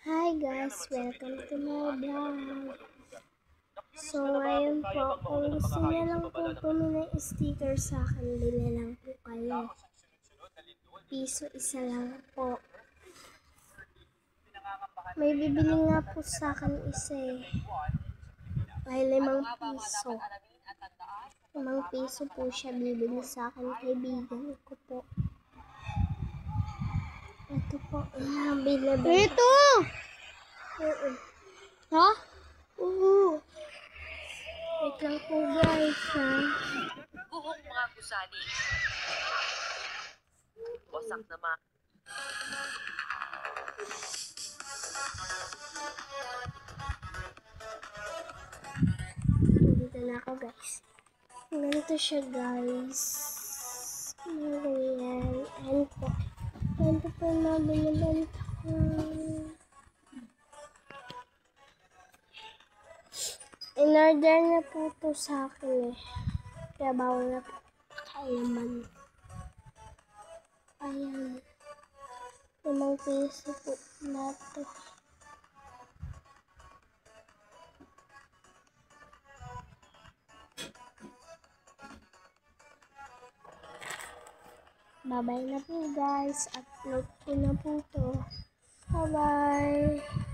Hi guys, welcome to my vlog. So ngayon po, kung gusto niya lang po bumili ng sticker sa akin, bili lang po kayo. Piso isa lang po. May bibili nga po sa akin isa eh. Ay 5 piso. 5 piso po siya bibili sa akin, kaibigan ko po. Ito po, bili ba? Ito! Oo. Ha? Oo. Wait lang po guys ha. Buhong mga gusali. Wasak naman. Dito na ako guys. Ganito siya guys. Ayan. Ayan po. Ganito po yung mga binibenta ko. In-order na po ito sa akin eh. Kaya bawal na po kailaman. Ayan. 5 piso po na ito. Bye-bye na po guys. Upload ko na po ito. Bye-bye.